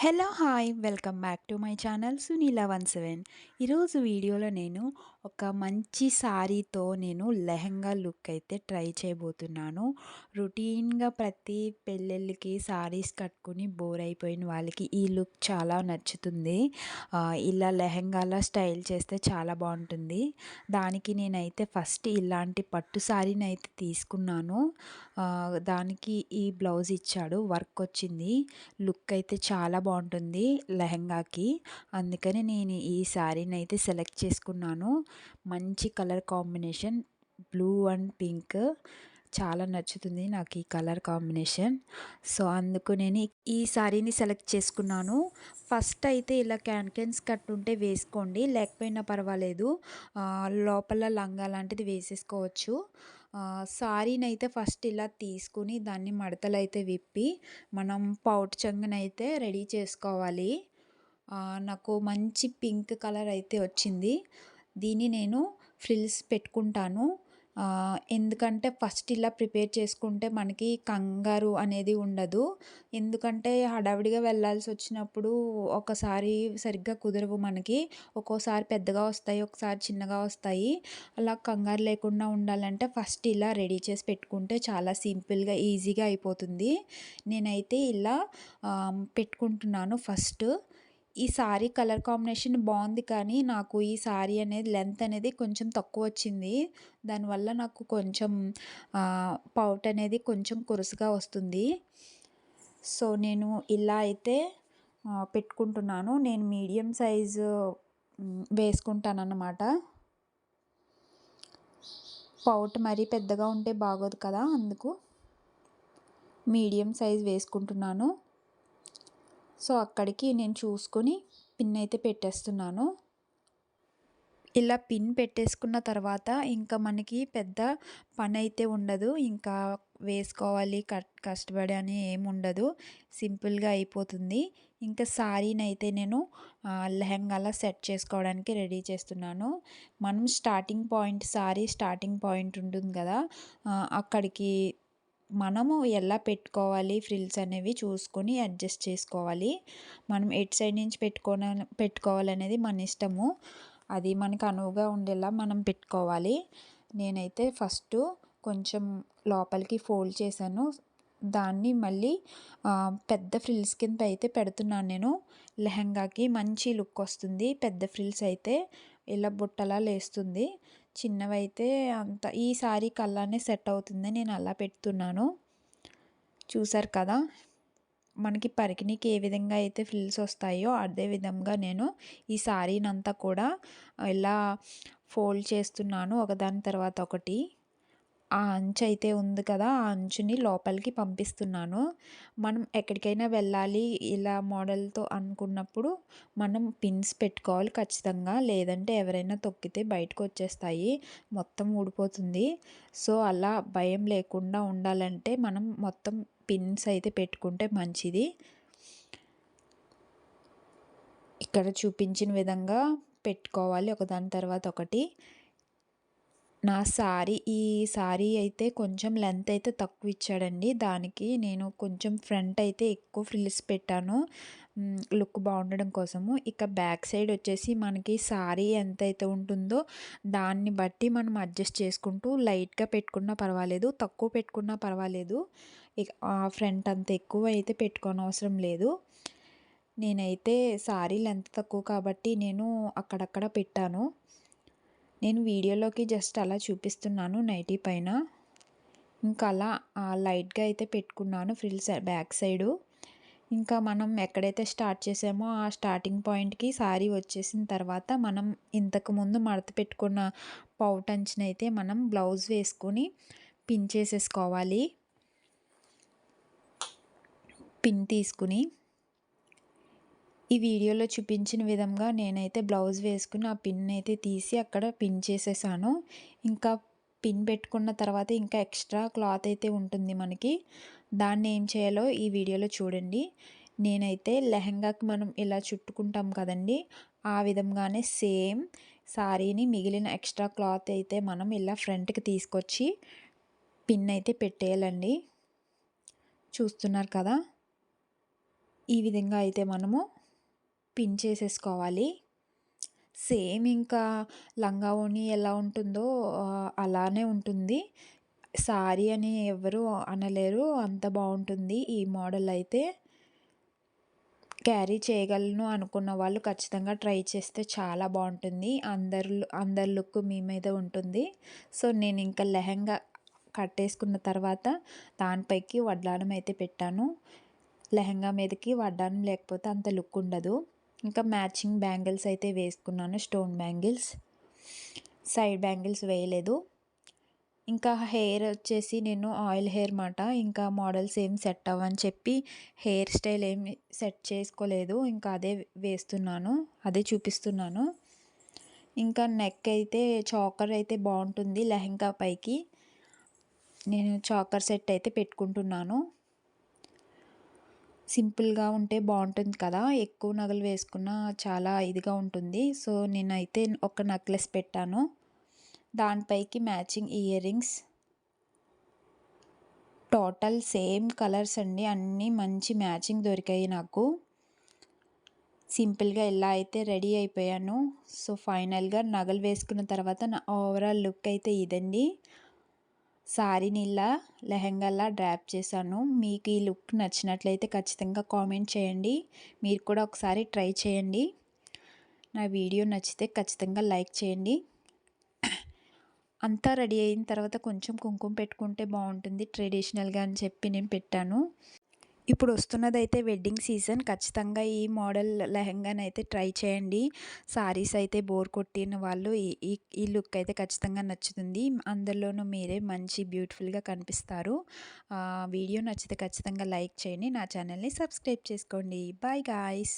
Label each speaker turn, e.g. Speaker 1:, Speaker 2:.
Speaker 1: Hello hi welcome back to my channel సునీల17. ఈరోజు వీడియోలో నేను ఒక మంచి శారీతో నేను లెహంగా లుక్ అయితే ట్రై చేయబోతున్నాను. రొటీన్గా ప్రతి పెళ్ళిళ్ళకి శారీస్ కట్టుకుని బోర్ అయిపోయిన వాళ్ళకి ఈ లుక్ చాలా నచ్చుతుంది. ఇలా లెహంగాలా స్టైల్ చేస్తే చాలా బాగుంటుంది. దానికి నేనైతే ఫస్ట్ ఇలాంటి పట్టు శారీని అయితే తీసుకున్నాను. దానికి ఈ బ్లౌజ్ ఇచ్చాడు, వర్క్ వచ్చింది. లుక్ అయితే చాలా బాగుంటుంది లెహంగాకి. అందుకని నేను ఈ శారీని అయితే సెలెక్ట్ చేసుకున్నాను. మంచి colour combination, blue and pink. చాలా నచ్చుతుంది నాకు ఈ కలర్ కాంబినేషన్. సో అందుకు నేను ఈ శారీని సెలెక్ట్ చేసుకున్నాను. ఫస్ట్ అయితే ఇలా క్యాన్కెన్స్ కట్ ఉంటే వేసుకోండి, లేకపోయినా పర్వాలేదు. లోపల లంగా లాంటిది వేసేసుకోవచ్చు. శారీని అయితే ఫస్ట్ ఇలా తీసుకుని దాన్ని మడతలు అయితే విప్పి మనం పౌట్ చెంగునైతే రెడీ చేసుకోవాలి. నాకు మంచి పింక్ కలర్ అయితే వచ్చింది. దీన్ని నేను ఫ్రిల్స్ పెట్టుకుంటాను. ఎందుకంటే ఫస్ట్ ఇలా ప్రిపేర్ చేసుకుంటే మనకి కంగారు అనేది ఉండదు. ఎందుకంటే హడావిడిగా వెళ్ళాల్సి వచ్చినప్పుడు ఒకసారి సరిగ్గా కుదరవు మనకి. ఒక్కోసారి పెద్దగా వస్తాయి, ఒకసారి చిన్నగా వస్తాయి. అలా కంగారు లేకుండా ఉండాలంటే ఫస్ట్ ఇలా రెడీ చేసి పెట్టుకుంటే చాలా సింపుల్గా ఈజీగా అయిపోతుంది. నేనైతే ఇలా పెట్టుకుంటున్నాను ఫస్ట్. ఈ శారీ కలర్ కాంబినేషన్ బాగుంది, కానీ నాకు ఈ శారీ అనేది లెంత్ అనేది కొంచెం తక్కువ వచ్చింది. దానివల్ల నాకు కొంచెం పౌట్ అనేది కొంచెం కురుసుగా వస్తుంది. సో నేను ఇలా అయితే పెట్టుకుంటున్నాను. నేను మీడియం సైజు వేసుకుంటాను అన్నమాట. పౌట్ మరీ పెద్దగా ఉంటే బాగోదు కదా, అందుకు మీడియం సైజ్ వేసుకుంటున్నాను. సో అక్కడికి నేను చూసుకొని పిన్ అయితే పెట్టేస్తున్నాను. ఇలా పిన్ పెట్టేసుకున్న తర్వాత ఇంకా మనకి పెద్ద పని అయితే ఉండదు. ఇంకా వేసుకోవాలి కష్టపడి అని ఏమి ఉండదు, సింపుల్గా అయిపోతుంది. ఇంకా శారీని అయితే నేను లెహంగాలా సెట్ చేసుకోవడానికి రెడీ చేస్తున్నాను. మనం starting point, sari starting point ఉంటుంది కదా, అక్కడికి మనము ఎలా పెట్టుకోవాలి ఫ్రిల్స్ అనేవి చూసుకొని అడ్జస్ట్ చేసుకోవాలి. మనం ఎటు సైడ్ నుంచి పెట్టుకోవాలనేది మన ఇష్టము. అది మనకు అనువుగా ఉండేలా మనం పెట్టుకోవాలి. నేనైతే ఫస్ట్ కొంచెం లోపలికి ఫోల్డ్ చేశాను. దాన్ని మళ్ళీ పెద్ద ఫ్రిల్స్ కింద అయితే పెడుతున్నాను నేను. లెహంగాకి మంచి లుక్ వస్తుంది పెద్ద ఫ్రిల్స్ అయితే. ఇలా బుట్టలా లేస్తుంది. చిన్నవైతే అంత ఈ శారీకి అలానే సెట్ అవుతుంది, నేను అలా పెడుతున్నాను. చూసారు కదా, మనకి పరికిణీకి ఏ విధంగా అయితే ఫ్రిల్స్ వస్తాయో అదే విధంగా నేను ఈ శారీని అంతా కూడా ఇలా ఫోల్డ్ చేస్తున్నాను ఒకదాని తర్వాత ఒకటి. ఆ అంచు అయితే ఉంది కదా, ఆ అంచుని లోపలికి పంపిస్తున్నాను. మనం ఎక్కడికైనా వెళ్ళాలి ఇలా మోడల్తో అనుకున్నప్పుడు మనం పిన్స్ పెట్టుకోవాలి ఖచ్చితంగా, లేదంటే ఎవరైనా తొక్కితే బయటకు వచ్చేస్తాయి, మొత్తం ఊడిపోతుంది. సో అలా భయం లేకుండా ఉండాలంటే మనం మొత్తం పిన్స్ అయితే పెట్టుకుంటే మంచిది. ఇక్కడ చూపించిన విధంగా పెట్టుకోవాలి ఒకదాని తర్వాత ఒకటి. ఈ శారీ అయితే కొంచెం లెంత్ అయితే తక్కువ ఇచ్చాడండి. దానికి నేను కొంచెం ఫ్రంట్ అయితే ఎక్కువ ఫ్రిల్స్ పెట్టాను, లుక్ బాగుండడం కోసము. ఇక బ్యాక్ సైడ్ వచ్చేసి మనకి శారీ ఎంత అయితే ఉంటుందో దాన్ని బట్టి మనం అడ్జస్ట్ చేసుకుంటూ లైట్గా పెట్టుకున్నా పర్వాలేదు, తక్కువ పెట్టుకున్నా పర్వాలేదు. ఇక ఫ్రంట్ అంత ఎక్కువ అయితే పెట్టుకోనవసరం లేదు. నేనైతే శారీ లెంత్ తక్కువ కాబట్టి నేను అక్కడక్కడ పెట్టాను. నేను వీడియోలోకి జస్ట్ అలా చూపిస్తున్నాను నైటీ పైన. ఇంకా అలా లైట్గా అయితే పెట్టుకున్నాను ఫ్రిల్స్ బ్యాక్ సైడు. ఇంకా మనం ఎక్కడైతే స్టార్ట్ చేసామో ఆ స్టార్టింగ్ పాయింట్కి శారీ వచ్చేసిన తర్వాత మనం ఇంతకుముందు మడత పెట్టుకున్న పౌట్ అంచునైతే మనం బ్లౌజ్ వేసుకొని పిన్ చేసేసుకోవాలి. పిన్ తీసుకుని ఈ వీడియోలో చూపించిన విధంగా నేనైతే బ్లౌజ్ వేసుకుని ఆ పిన్ అయితే తీసి అక్కడ పిన్ చేసేసాను. ఇంకా పిన్ పెట్టుకున్న తర్వాత ఇంకా ఎక్స్ట్రా క్లాత్ అయితే ఉంటుంది మనకి, దాన్ని ఏం చేయాలో ఈ వీడియోలో చూడండి. నేనైతే లెహంగాకి మనం ఇలా చుట్టుకుంటాం కదండి, ఆ విధంగానే సేమ్ శారీని మిగిలిన ఎక్స్ట్రా క్లాత్ అయితే మనం ఇలా ఫ్రంట్కి తీసుకొచ్చి పిన్ అయితే పెట్టేయాలండి. చూస్తున్నారు కదా, ఈ విధంగా అయితే మనము పిన్ చేసేసుకోవాలి. సేమ్ ఇంకా లంగా ఓణి ఎలా ఉంటుందో అలానే ఉంటుంది. సారీ అని ఎవ్వరు అనలేరు. అంత బావుంటుంది ఈ మోడల్ అయితే. క్యారీ చేయగలను అనుకున్న వాళ్ళు ఖచ్చితంగా ట్రై చేస్తే చాలా బావుంటుంది. అందరి లుక్ మీ మీద ఉంటుంది. సో, నేనింక లెహెంగా కట్టేసుకున్న తర్వాత దానిపైకి వడ్డానం అయితే పెట్టాను. లెహెంగా మీదకి వడ్డానం లేకపోతే అంత లుక్ ఉండదు. ఇంకా మ్యాచింగ్ బ్యాంగిల్స్ అయితే వేసుకున్నాను. Stone bangles. సైడ్ బ్యాంగిల్స్ వేయలేదు. ఇంకా హెయిర్ వచ్చేసి నేను ఆయిల్ హెయిర్ మాట. ఇంకా మోడల్స్ ఏం సెట్ అవ్వని చెప్పి హెయిర్ స్టైల్ ఏమి సెట్ చేసుకోలేదు. ఇంకా అదే వేస్తున్నాను. అదే చూపిస్తున్నాను. ఇంకా నెక్ అయితే చాకర్ అయితే బావుంటుంది లెహెంగా పైకి. నేను చాకర్ సెట్ అయితే పెట్టుకుంటున్నాను. సింపుల్‌గా ఉంటే బావుంటుంది కదా! ఎక్కువ నగలు వేసుకున్నా చాలా ఇదిగా ఉంటుంది. సో, నేనైతే ఒక నెక్లెస్ పెట్టాను. దానిపైకి matching earrings. Total same colours అండి. అన్నీ మంచి మ్యాచింగ్ దొరికాయి నాకు. సింపుల్‌గా ఇలా అయితే రెడీ అయిపోయాను. సో, ఫైనల్‌గా నగలు వేసుకున్న తర్వాత నా ఓవరాల్ లుక్ అయితే ఇదండి. సారీని ఇలా లెహెంగాలా డ్రాప్ చేశాను. మీకు ఈ లుక్ నచ్చినట్లయితే ఖచ్చితంగా కామెంట్ చేయండి. మీరు కూడా ఒకసారి ట్రై చేయండి. నా వీడియో నచ్చితే ఖచ్చితంగా లైక్ చేయండి. అంతా రెడీ అయిన తర్వాత కొంచెం కుంకుమ పెట్టుకుంటే బావుంటుంది ట్రెడిషనల్‌గా అని చెప్పి నేను పెట్టాను. ఇప్పుడు వస్తున్నదైతే వెడ్డింగ్ సీజన్. ఖచ్చితంగా ఈ మోడల్ లెహెంగానైతే ట్రై చేయండి. సారీస్ అయితే బోర్ కొట్టిన వాళ్ళు ఈ ఈ ఈ లుక్ అయితే ఖచ్చితంగా నచ్చుతుంది. అందరిలోనూ మీరే మంచి బ్యూటిఫుల్‌గా కనిపిస్తారు. వీడియో నచ్చితే ఖచ్చితంగా లైక్ చేయండి. నా ఛానల్‌ని సబ్స్క్రైబ్ చేసుకోండి. Bye guys.